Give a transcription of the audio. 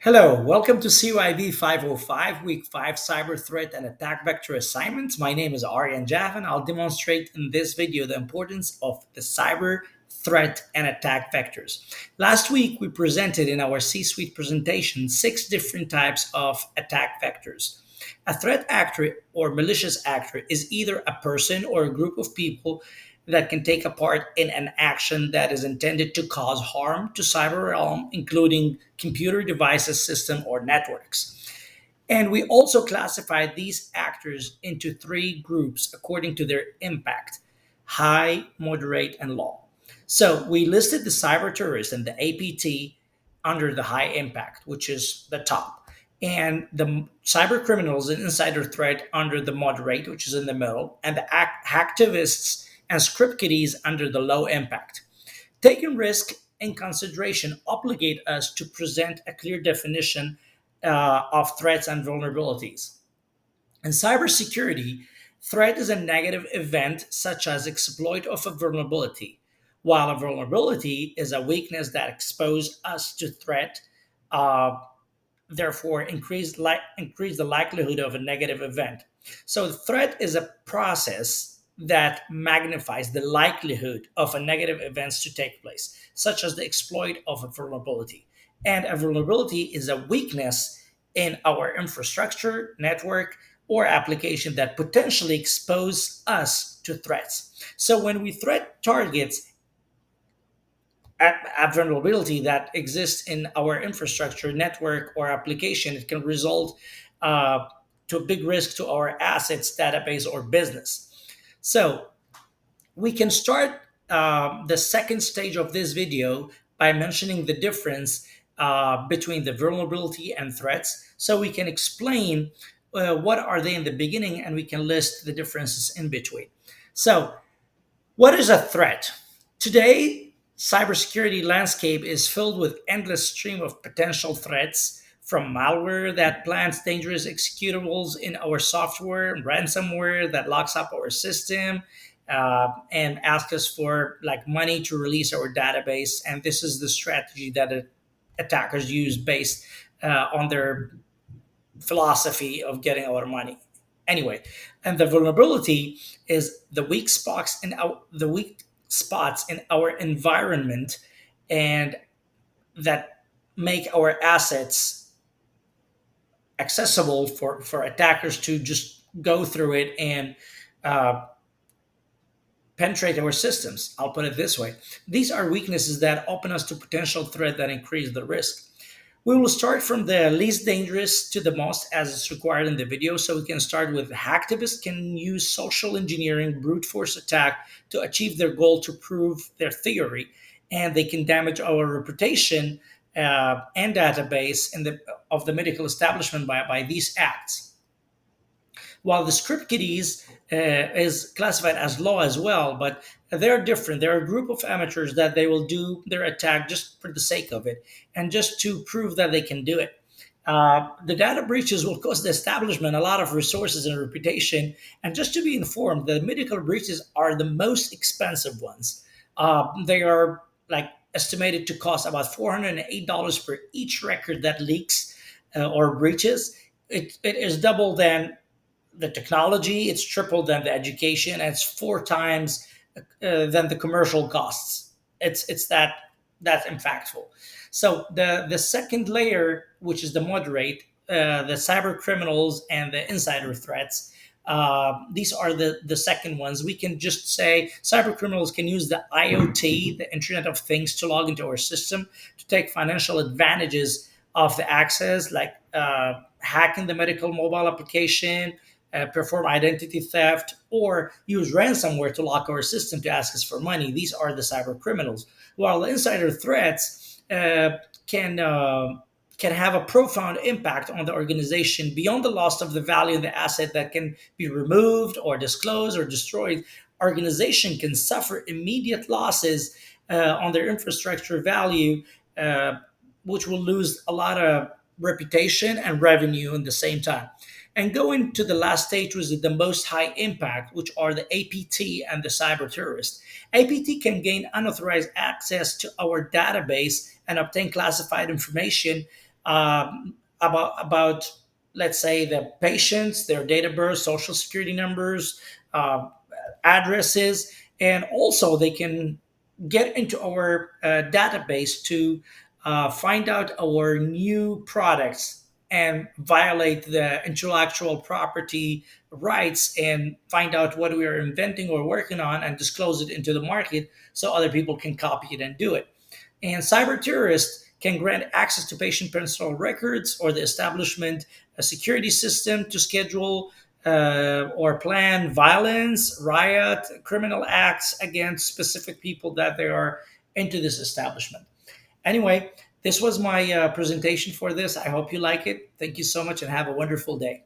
Hello, welcome to CYB 505, Week 5 Cyber Threat and Attack Vector Assignments. My name is Aryan Javan. I'll demonstrate in this video the importance of the cyber threat and attack vectors. Last week, we presented in our C suite presentation 6 different types of attack vectors. A threat actor or malicious actor is either a person or a group of people that can take a part in an action that is intended to cause harm to cyber realm, including computer devices, system, or networks. And we also classified these actors into 3 groups according to their impact: high, moderate, and low. So we listed the cyber terrorist and the APT under the high impact, which is the top, and the cyber criminals and insider threat under the moderate, which is in the middle, and the hacktivists and script kiddies under the low impact. Taking risk in consideration obligate us to present a clear definition of threats and vulnerabilities. In cybersecurity, threat is a negative event such as exploit of a vulnerability, while a vulnerability is a weakness that exposes us to threat, uh, therefore increase the likelihood of a negative event. So the threat is a process that magnifies the likelihood of a negative events to take place, such as the exploit of a vulnerability. And a vulnerability is a weakness in our infrastructure, network, or application that potentially expose us to threats. So when we threat targets a vulnerability that exists in our infrastructure, network, or application, it can result uh, to a big risk to our assets, database, or business. So we can start the second stage of this video by mentioning the difference between the vulnerability and threats, so we can explain what are they in the beginning, and we can list the differences in between. So what is a threat? Today, cybersecurity landscape is filled with endless stream of potential threats, from malware that plants dangerous executables in our software, ransomware that locks up our system and asks us for like money to release our database. And this is the strategy that attackers use based on their philosophy of getting our money. Anyway, and the vulnerability is the weak spots in our environment, and that make our assets accessible for attackers to just go through it and uh, penetrate our systems. I'll put it this way: these are weaknesses that open us to potential threat that increase the risk. We will start from the least dangerous to the most as it's required in the video. So we can start with hacktivists can use social engineering, brute force attack to achieve their goal to prove their theory, and they can damage our reputation and database of the medical establishment by these acts. While the script kiddies is classified as law as well, but they're different. They're a group of amateurs that they will do their attack just for the sake of it and just to prove that they can do it. The data breaches will cost the establishment a lot of resources and reputation. And just to be informed, the medical breaches are the most expensive ones. They are like estimated to cost about $408 per each record that leaks or breaches. It is double than the technology, it's triple than the education, and it's 4 times than the commercial costs. It's that impactful. So the second layer, which is the moderate, the cyber criminals and the insider threats. These are the second ones. We can just say cyber criminals can use the IoT, the Internet of Things, to log into our system to take financial advantages of the access, like hacking the medical mobile application, perform identity theft, or use ransomware to lock our system to ask us for money. These are the cyber criminals. While the insider threats can have a profound impact on the organization beyond the loss of the value of the asset that can be removed or disclosed or destroyed. Organization can suffer immediate losses on their infrastructure value, uh, which will lose a lot of reputation and revenue in the same time. And going to the last stage was the most high impact, which are the APT and the cyber terrorist. APT can gain unauthorized access to our database and obtain classified information about let's say the patients, their date of birth, social security numbers, uh, addresses, and also they can get into our database to find out our new products and violate the intellectual property rights and find out what we are inventing or working on and disclose it into the market so other people can copy it and do it. And cyber terrorists can grant access to patient personal records or the establishment a security system to schedule or plan violence, riot, criminal acts against specific people that they are into this establishment. Anyway, this was my presentation for this. I hope you like it. Thank you so much and have a wonderful day.